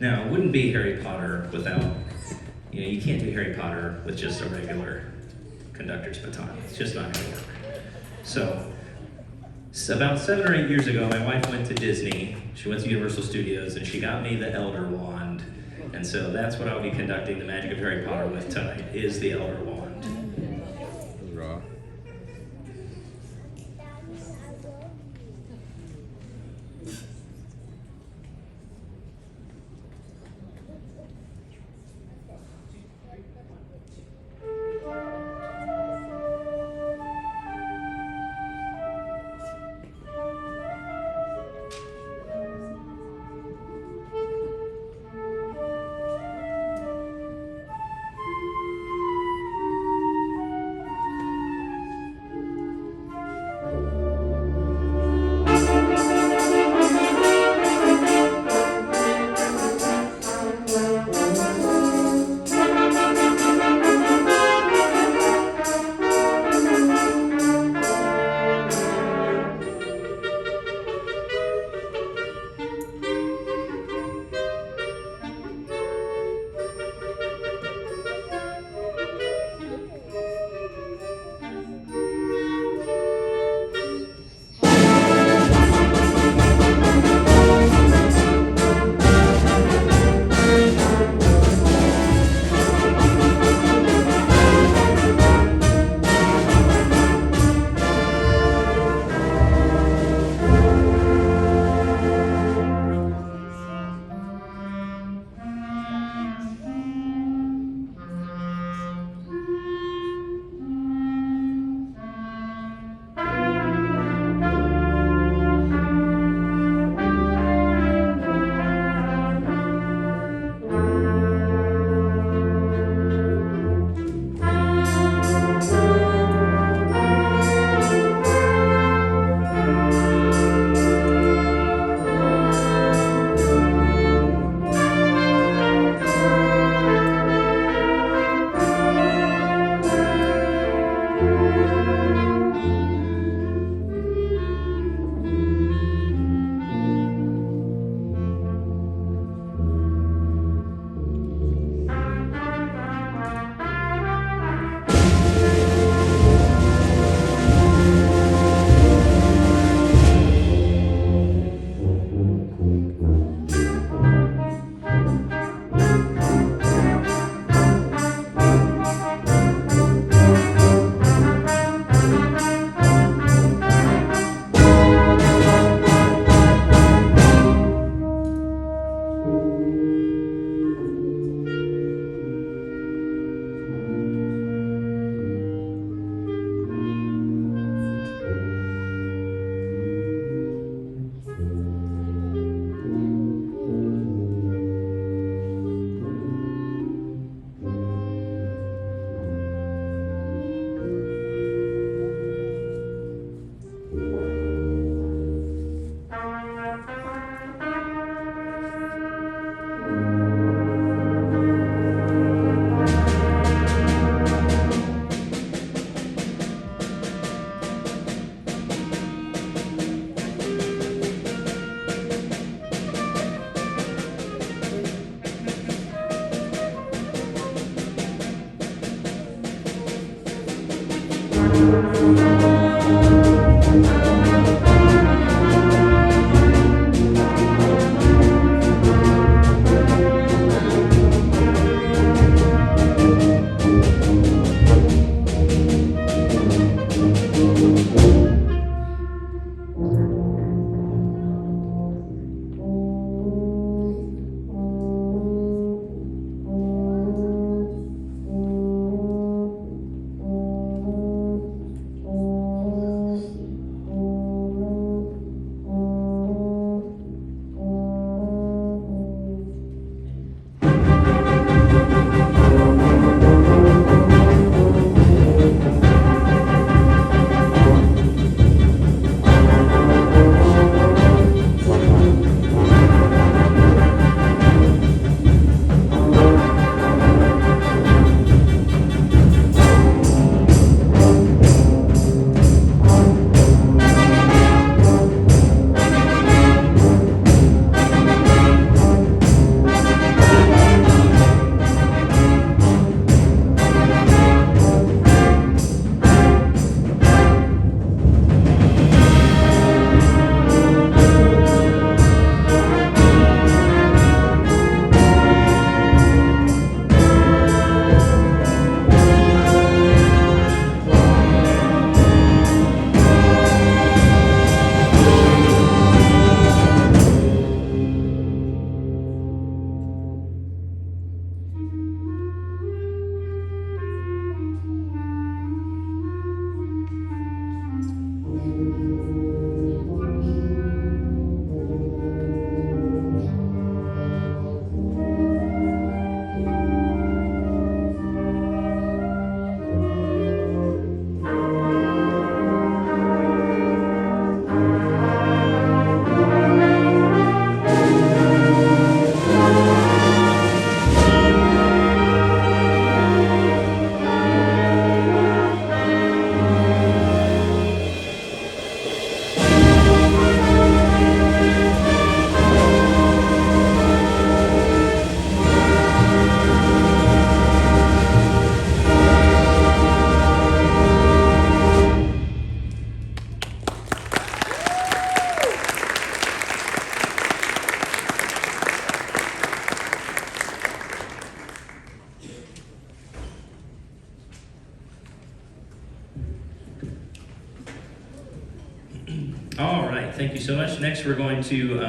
Now, it wouldn't be Harry Potter without, you can't do Harry Potter with just a regular conductor's baton. It's just not going to work. So about 7 or 8 years ago, my wife went to Disney. She went to Universal Studios, and she got me the Elder Wand. And so that's what I'll be conducting the Magic of Harry Potter with tonight, is the Elder Wand. Raw. so much. Next, we're going to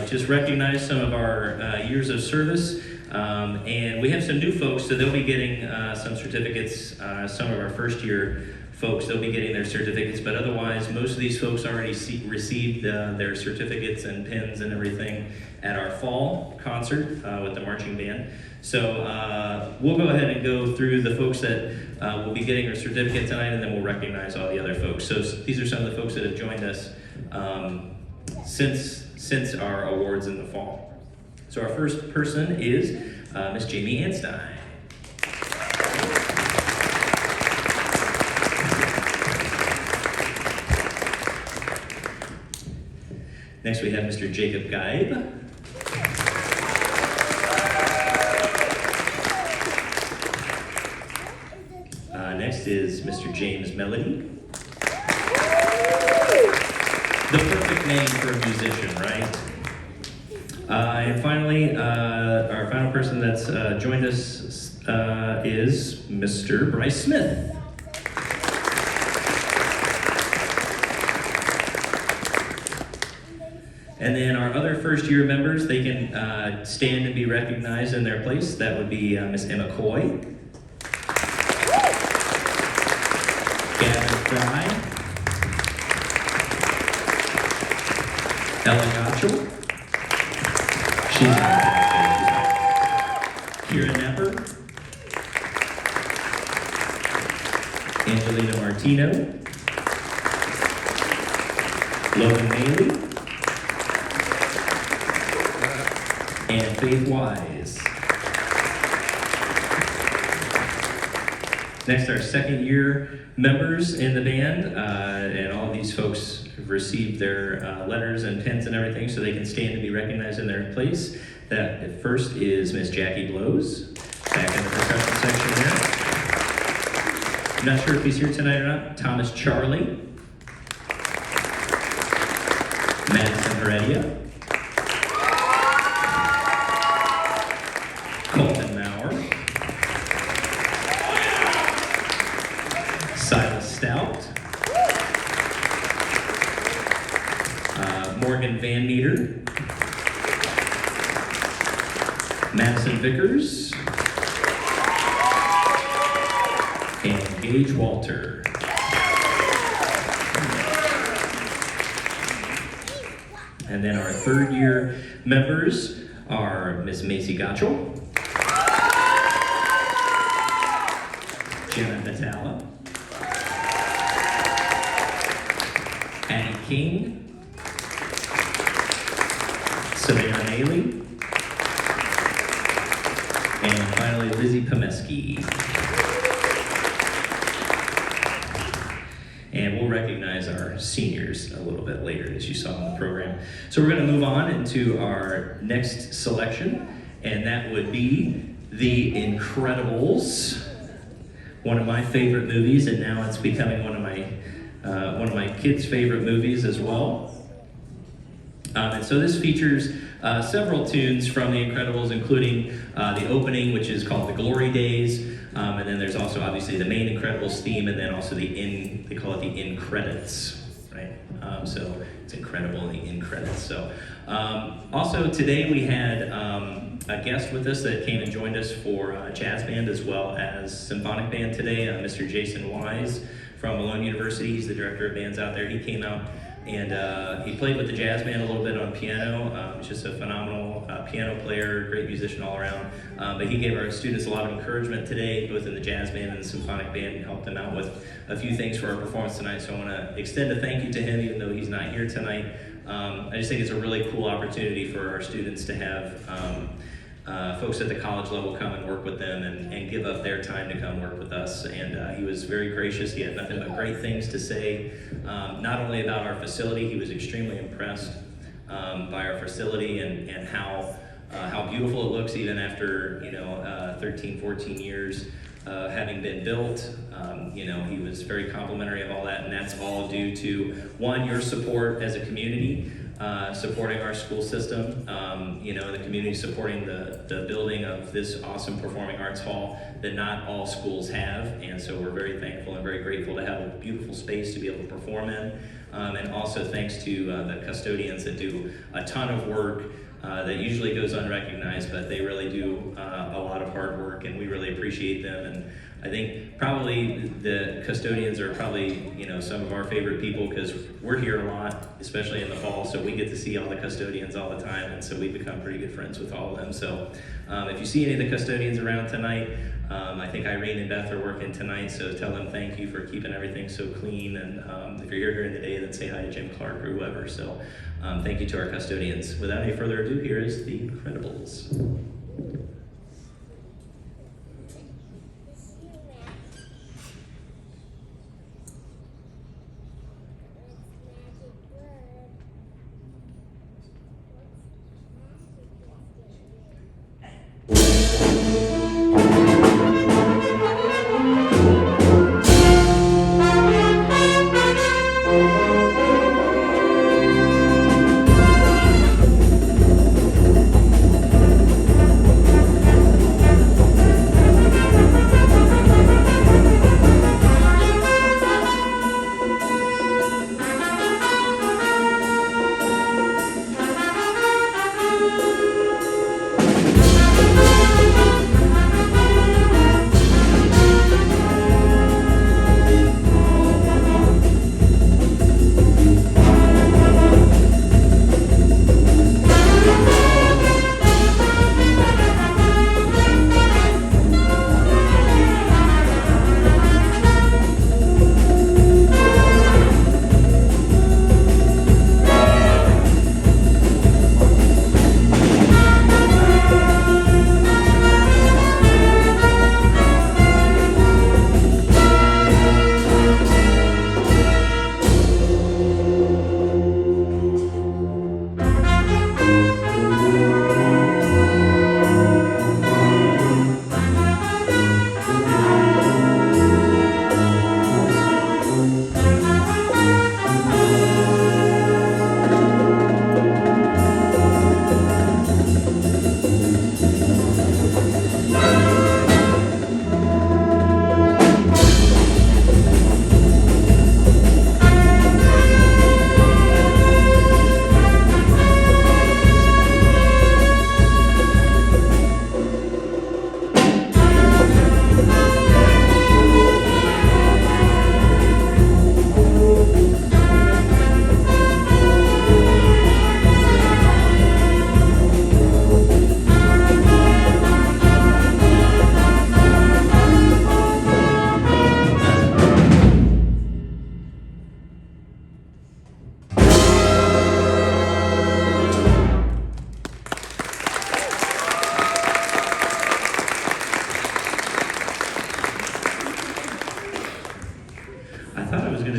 just recognize some of our years of service. And we have some new folks, so they'll be getting some certificates. Some of our first year folks, they'll be getting their certificates, but otherwise, most of these folks already received their certificates and pins and everything at our fall concert with the marching band. So we'll go ahead and go through the folks that will be getting their certificate tonight, and then we'll recognize all the other folks. So these are some of the folks that have joined us since our awards in the fall. So our first person is Miss Jamie Anstein. Next we have Mr. Jacob Geib. Next is Mr. James Melody. The perfect name for a musician, right? And finally, our final person that's joined us is Mr. Bryce Smith. And then our other first year members, they can stand and be recognized in their place. That would be Miss Emma Coy, Gavin Fry, Ellen Gotchel, she's not Kira Napper, Angelina Martino, Logan Maley, and Faith Wise. Next, our second year members in the band, and all of these folks have received their letters and pins and everything, so they can stand and be recognized in their place. That first is Miss Jackie Blows, back in the percussion section there. I'm not sure if he's here tonight or not. Thomas Charlie, Madison Heredia, Colton Maurer, Silas Stout, Morgan Van Meter, Madison Vickers, and Gage Walter. And then our third year members are Miss Macy Gotchel, Jenna Natala, Annie King, Savannah Haley, and finally Lizzie Pomeski. And we'll recognize our seniors a little bit later, as you saw in the program. So we're going to move on into our next selection, and that would be The Incredibles. One of my favorite movies, and now it's becoming one of my kids' favorite movies as well. And so this features several tunes from The Incredibles, including the opening, which is called The Glory Days, and then there's also obviously the main Incredibles theme, and then also they call it the in credits, right? So it's incredible, the in credits. So also today we had a guest with us that came and joined us for jazz band as well as symphonic band today, Mr. Jason Wise from Malone University. He's the director of bands out there. He came out and he played with the jazz band a little bit on piano. He's just a phenomenal piano player, great musician all around. But he gave our students a lot of encouragement today, both in the jazz band and the symphonic band, and helped them out with a few things for our performance tonight. So I want to extend a thank you to him, even though he's not here tonight. I just think it's a really cool opportunity for our students to have folks at the college level come and work with them and give up their time to come work with us. And he was very gracious. He had nothing but great things to say, not only about our facility. He was extremely impressed by our facility and how beautiful it looks even after 13, 14 years having been built. He was very complimentary of all that, and that's all due to, one, your support as a community, supporting our school system, the community supporting the building of this awesome performing arts hall that not all schools have. And so we're very thankful and very grateful to have a beautiful space to be able to perform in. And also thanks to the custodians that do a ton of work that usually goes unrecognized, but they really do a lot of hard work, and we really appreciate them. And I think probably the custodians are probably, some of our favorite people, because we're here a lot, especially in the fall, so we get to see all the custodians all the time, and so we've become pretty good friends with all of them. So if you see any of the custodians around tonight, I think Irene and Beth are working tonight, so tell them thank you for keeping everything so clean. And if you're here during the day, then say hi to Jim Clark or whoever. So thank you to our custodians. Without any further ado, here is The Incredibles.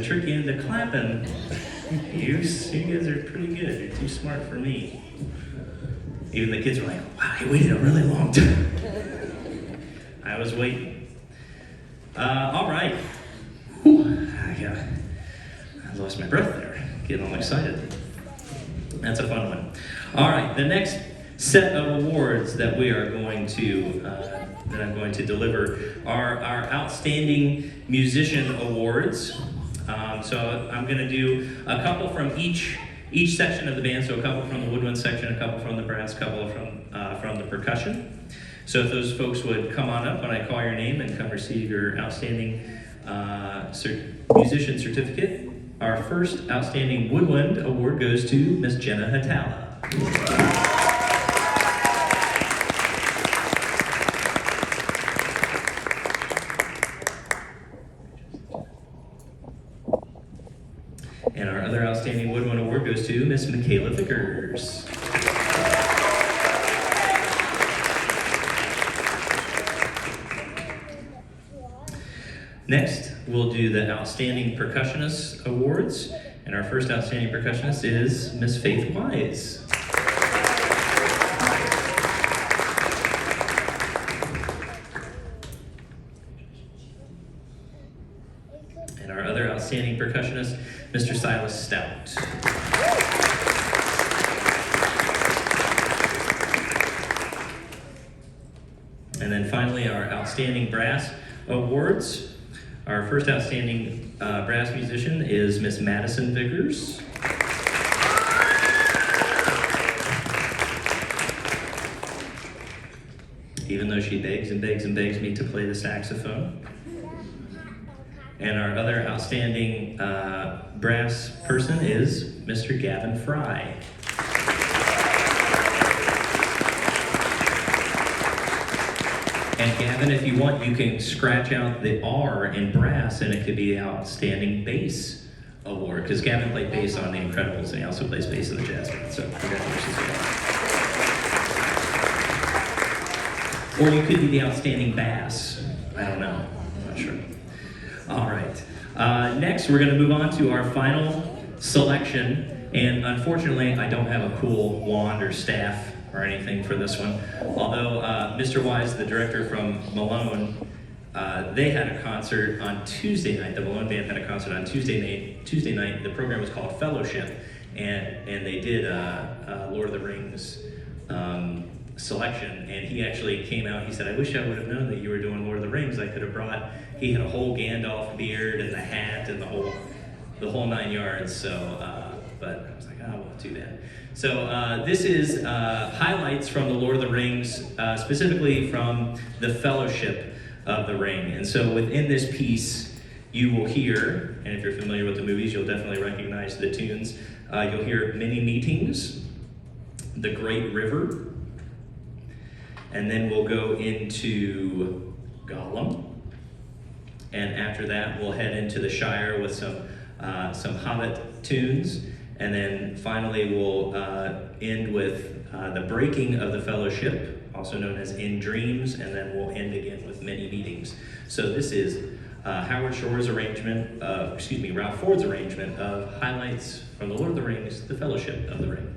Trick you into clapping. You guys are pretty good. You're too smart for me. Even the kids were like, wow, he waited a really long time. I was waiting. All right. Whew. I lost my breath there. Getting all excited. That's a fun one. All right, the next set of awards that we are going to that I'm going to deliver are our Outstanding Musician Awards. So I'm going to do a couple from each section of the band. So a couple from the woodwind section, a couple from the brass, a couple from the percussion. So if those folks would come on up when I call your name and come receive your Outstanding Musician Certificate. Our first Outstanding Woodwind Award goes to Miss Jenna Hatala. And our other Outstanding Woodwind Award goes to Miss Michaela Vickers. Next, we'll do the Outstanding Percussionist Awards. And our first Outstanding Percussionist is Miss Faith Wise. And our other Outstanding Percussionist, Mr. Silas Stout. Outstanding Brass Awards. Our first outstanding brass musician is Miss Madison Vickers. Even though she begs and begs and begs me to play the saxophone. And our other outstanding brass person is Mr. Gavin Fry. And Gavin, if you want, you can scratch out the R in brass and it could be the Outstanding Bass Award, because Gavin played bass on The Incredibles and he also plays bass in the jazz band, so congratulations to Gavin. Or you could be the Outstanding Bass. I don't know, I'm not sure. All right, next we're gonna move on to our final selection, and unfortunately I don't have a cool wand or staff or anything for this one. Although Mr. Wise, the director from Malone, they had a concert on Tuesday night. The Malone Band had a concert on Tuesday night. The program was called Fellowship, and they did Lord of the Rings selection. And he actually came out. He said, "I wish I would have known that you were doing Lord of the Rings. I could have brought." He had a whole Gandalf beard and the hat and the whole 9 yards. So, but I was like, "Oh, I won't do that." So this is highlights from the Lord of the Rings, specifically from the Fellowship of the Ring. And so within this piece, you will hear, and if you're familiar with the movies, you'll definitely recognize the tunes. You'll hear Many Meetings, The Great River, and then we'll go into Gollum. And after that, we'll head into the Shire with some Hobbit tunes. And then finally, we'll end with the Breaking of the Fellowship, also known as In Dreams, and then we'll end again with Many Meetings. So this is Ralph Ford's arrangement of highlights from The Lord of the Rings, The Fellowship of the Ring.